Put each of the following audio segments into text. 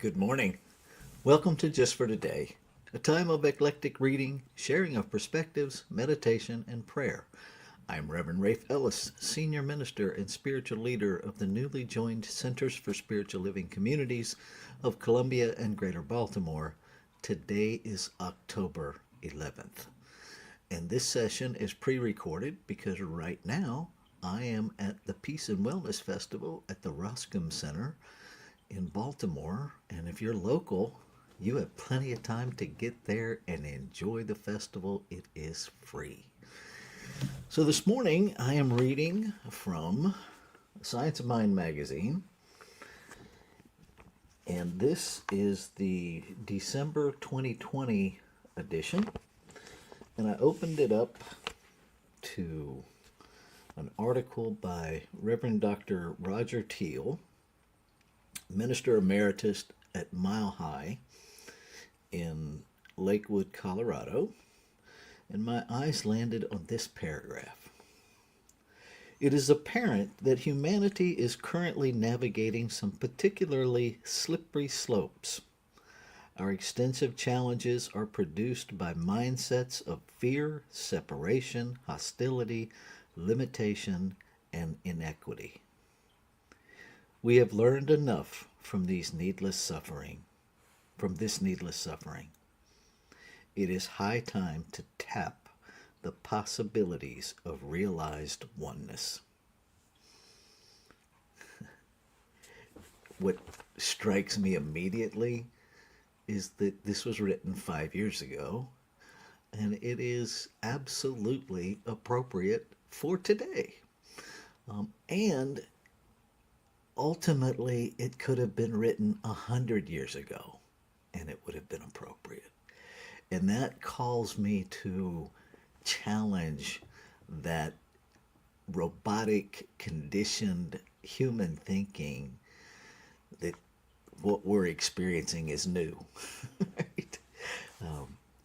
Good morning. Welcome to Just for Today, a time of eclectic reading, sharing of perspectives, meditation, and prayer. I'm Reverend Rafe Ellis, Senior Minister and Spiritual Leader of the newly joined Centers for Spiritual Living Communities of Columbia and Greater Baltimore. Today is October 11th. And this session is pre recorded because right now I am at the Peace and Wellness Festival at the Roscom Center in Baltimore. And if you're local, you have plenty of time to get there and enjoy the festival. It is free. So this morning I am reading from Science of Mind magazine. And this is the December 2020 edition. And I opened it up to an article by Reverend Dr. Roger Teel, Minister Emeritus at Mile High in Lakewood, Colorado, and my eyes landed on this paragraph. It is apparent that humanity is currently navigating some particularly slippery slopes. Our extensive challenges are produced by mindsets of fear, separation, hostility, limitation, and inequity. We have learned enough from this needless suffering. It is high time to tap the possibilities of realized oneness. What strikes me immediately is that this was written 5 years ago, and it is absolutely appropriate for today. And ultimately, it could have been written 100 years ago, and it would have been appropriate. And that calls me to challenge that robotic, conditioned human thinking that what we're experiencing is new. Right?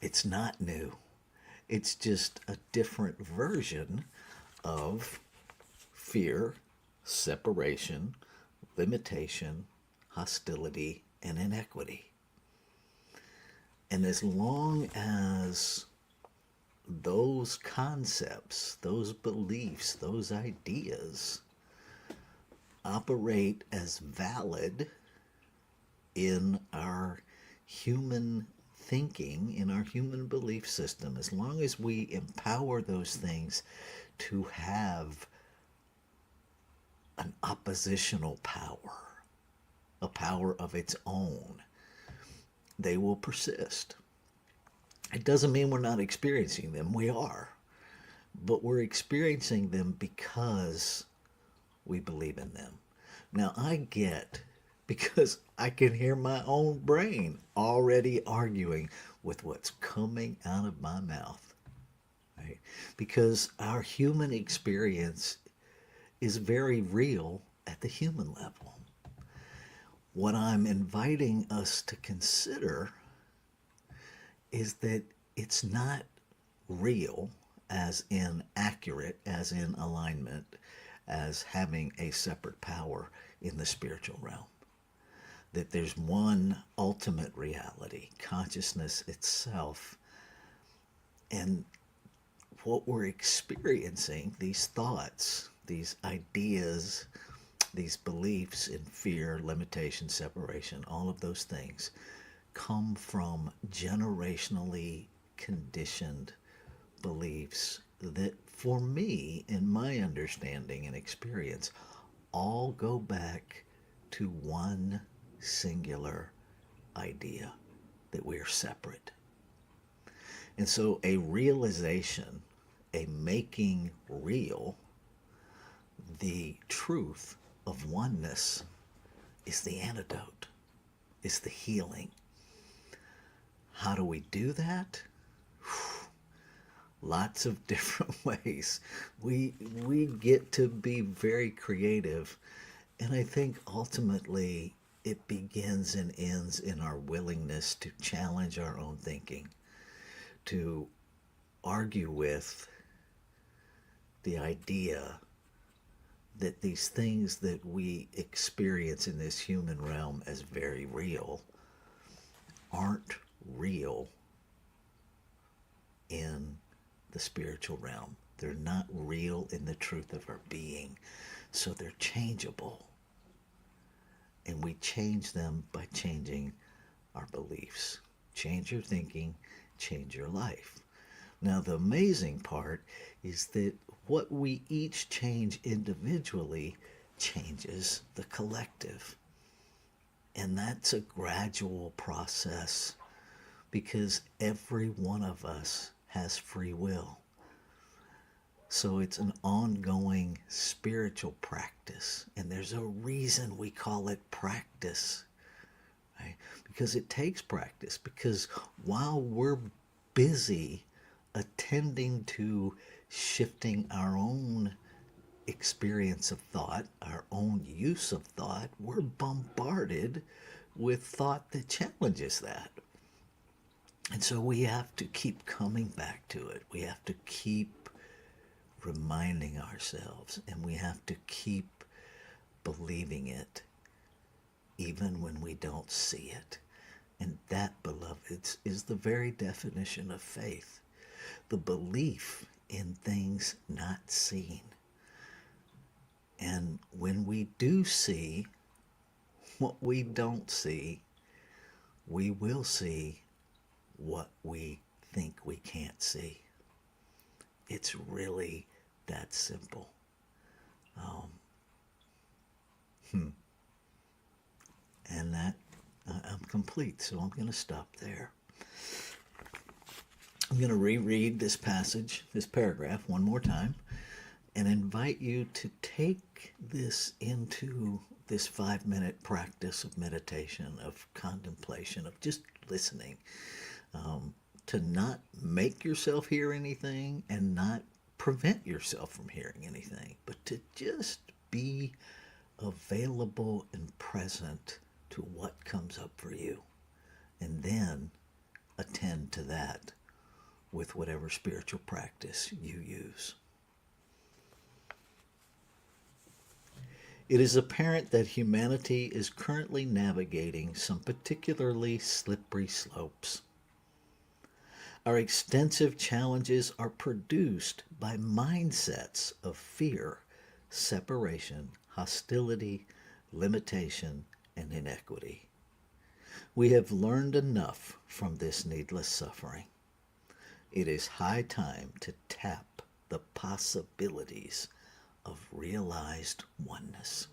It's not new. It's just a different version of fear, separation, limitation, hostility, and inequity. And as long as those concepts, those beliefs, those ideas operate as valid in our human thinking, in our human belief system, as long as we empower those things to have an oppositional power, a power of its own, they will persist. It doesn't mean we're not experiencing them. We are. But we're experiencing them because we believe in them. Now, I get, because I can hear my own brain already arguing with what's coming out of my mouth. Right? Because our human experience is very real at the human level. What I'm inviting us to consider is that it's not real, as in accurate, as in alignment, as having a separate power in the spiritual realm. That there's one ultimate reality, consciousness itself, and what we're experiencing, these thoughts, these ideas, these beliefs in fear, limitation, separation, all of those things come from generationally conditioned beliefs that, for me, in my understanding and experience, all go back to one singular idea that we're separate. And so a realization, a making real the truth of oneness is the antidote, is the healing. How do we do that? Lots of different ways. We get to be very creative, and I think ultimately it begins and ends in our willingness to challenge our own thinking, to argue with the idea that these things that we experience in this human realm as very real aren't real in the spiritual realm. They're not real in the truth of our being. So they're changeable. And we change them by changing our beliefs. Change your thinking, change your life. Now, the amazing part is that what we each change individually changes the collective. And that's a gradual process because every one of us has free will. So it's an ongoing spiritual practice. And there's a reason we call it practice. Right? Because it takes practice. Because while we're busy attending to shifting our own experience of thought, our own use of thought, we're bombarded with thought that challenges that. And so we have to keep coming back to it. We have to keep reminding ourselves, and we have to keep believing it even when we don't see it. And that, beloveds, is the very definition of faith. The belief in things not seen. And when we do see what we don't see, we will see what we think we can't see. It's really that simple. And that I'm complete, so I'm going to stop there. I'm going to reread this passage, this paragraph, one more time, and invite you to take this into this 5-minute practice of meditation, of contemplation, of just listening, to not make yourself hear anything and not prevent yourself from hearing anything, but to just be available and present to what comes up for you, and then attend to that with whatever spiritual practice you use. It is apparent that humanity is currently navigating some particularly slippery slopes. Our extensive challenges are produced by mindsets of fear, separation, hostility, limitation, and inequity. We have learned enough from this needless suffering. It is high time to tap the possibilities of realized oneness.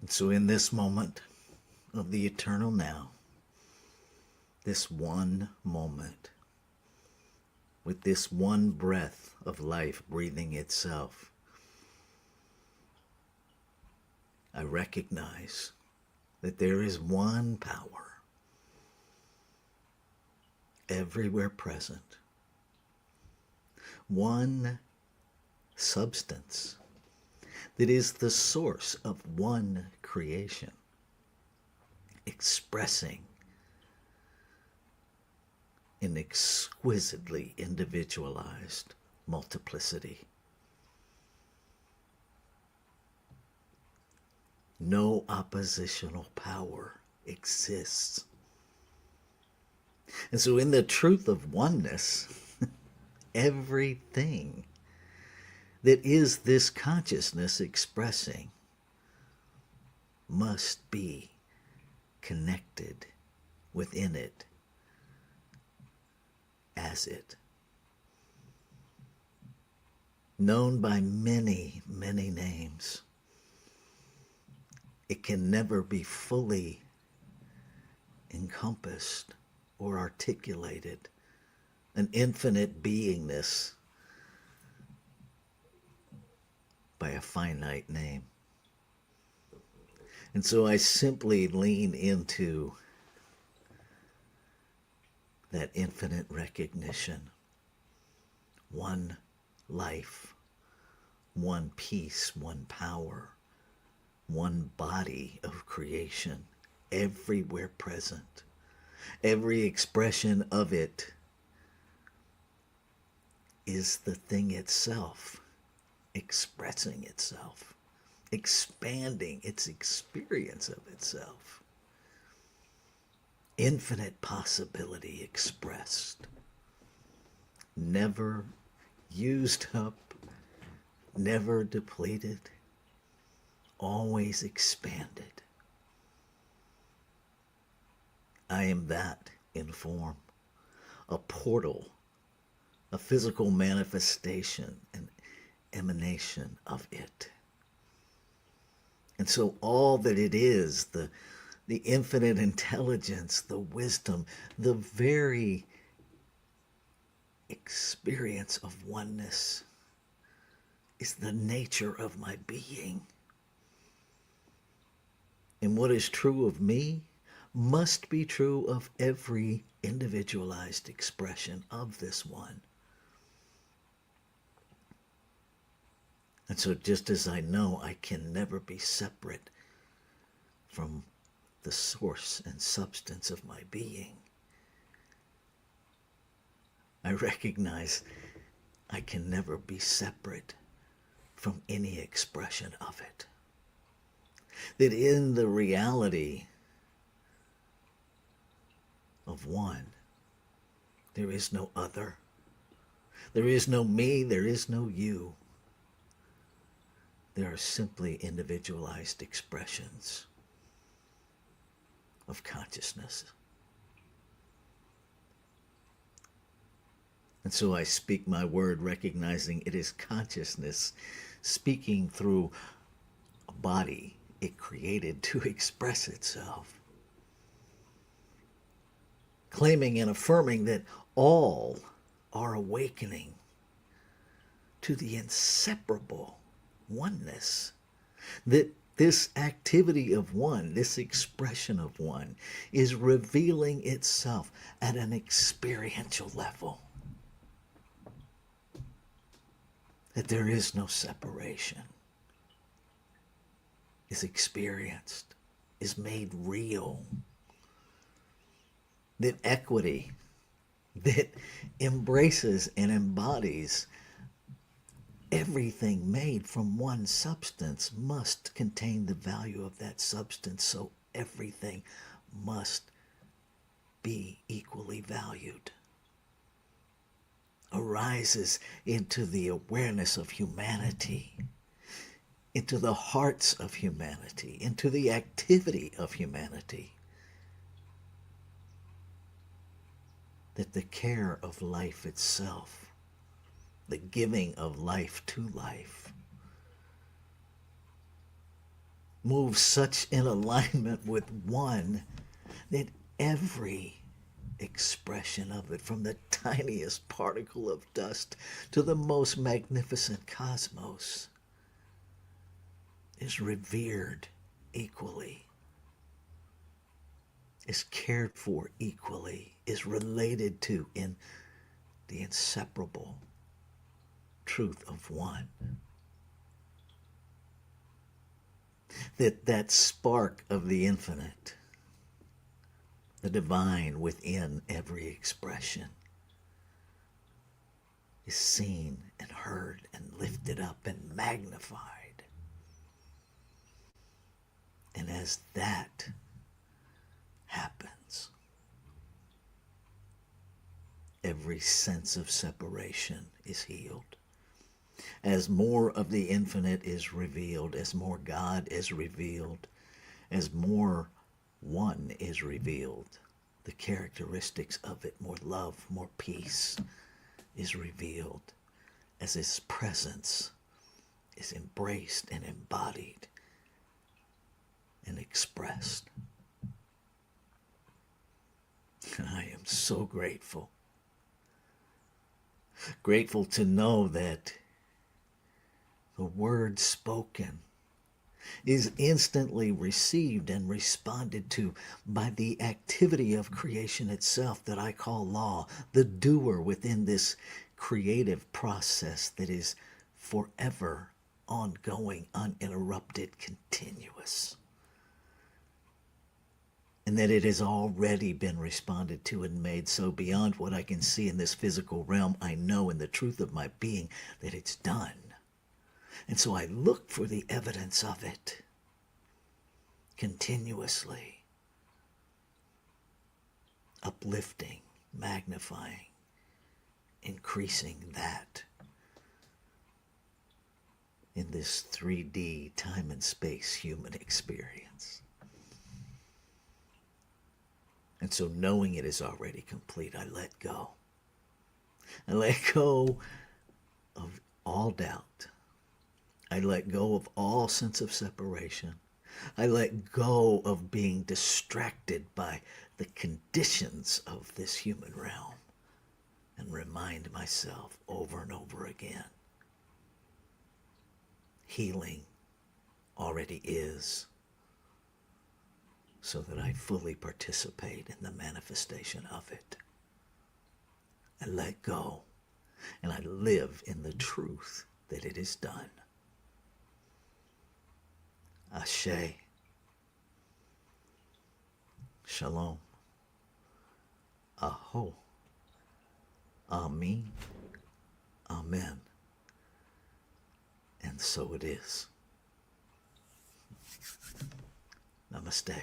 So in this moment of the eternal now, this one moment, with this one breath of life breathing itself, I recognize that there is one power everywhere present, one substance that is the source of one creation, expressing in exquisitely individualized multiplicity. No oppositional power exists. And so in the truth of oneness, everything that is this consciousness expressing must be connected within it as it. Known by many, many names, it can never be fully encompassed or articulated. An infinite beingness by a finite name. And so I simply lean into that infinite recognition. One life, one peace, one power, one body of creation, everywhere present. Every expression of it is the thing itself, expressing itself, expanding its experience of itself. Infinite possibility expressed, never used up, never depleted, always expanded. I am that in form, a portal, a physical manifestation, an emanation of it. And so all that it is, the infinite intelligence, the wisdom, the very experience of oneness is the nature of my being. And what is true of me must be true of every individualized expression of this one. And so just as I know I can never be separate from the source and substance of my being, I recognize I can never be separate from any expression of it. That in the reality of one, there is no other. There is no me, there is no you. There are simply individualized expressions of consciousness. And so I speak my word recognizing it is consciousness speaking through a body it created to express itself. Claiming and affirming that all are awakening to the inseparable oneness. That this activity of one, this expression of one, is revealing itself at an experiential level. That there is no separation, is experienced, is made real. That equity, that embraces and embodies everything made from one substance must contain the value of that substance, so everything must be equally valued. Arises into the awareness of humanity, into the hearts of humanity, into the activity of humanity. That the care of life itself, the giving of life to life, move such in alignment with one that every expression of it, from the tiniest particle of dust to the most magnificent cosmos, is revered equally, is cared for equally, is related to in the inseparable truth of one. That spark of the infinite, the divine within every expression, is seen and heard and lifted up and magnified. And as that happens, every sense of separation is healed. As more of the infinite is revealed, as more God is revealed, as more one is revealed, the characteristics of it, more love, more peace, is revealed, as His presence is embraced and embodied and expressed. I am so grateful. Grateful to know that the word spoken is instantly received and responded to by the activity of creation itself that I call law, the doer within this creative process that is forever ongoing, uninterrupted, continuous. And that it has already been responded to and made so beyond what I can see in this physical realm. I know in the truth of my being that it's done. And so I look for the evidence of it continuously, uplifting, magnifying, increasing that in this 3D time and space human experience. And so knowing it is already complete, I let go. I let go of all doubt. I let go of all sense of separation. I let go of being distracted by the conditions of this human realm and remind myself over and over again, healing already is, so that I fully participate in the manifestation of it. I let go and I live in the truth that it is done. Ashe. Shalom. Aho. Amen. Amen. And so it is. Namaste.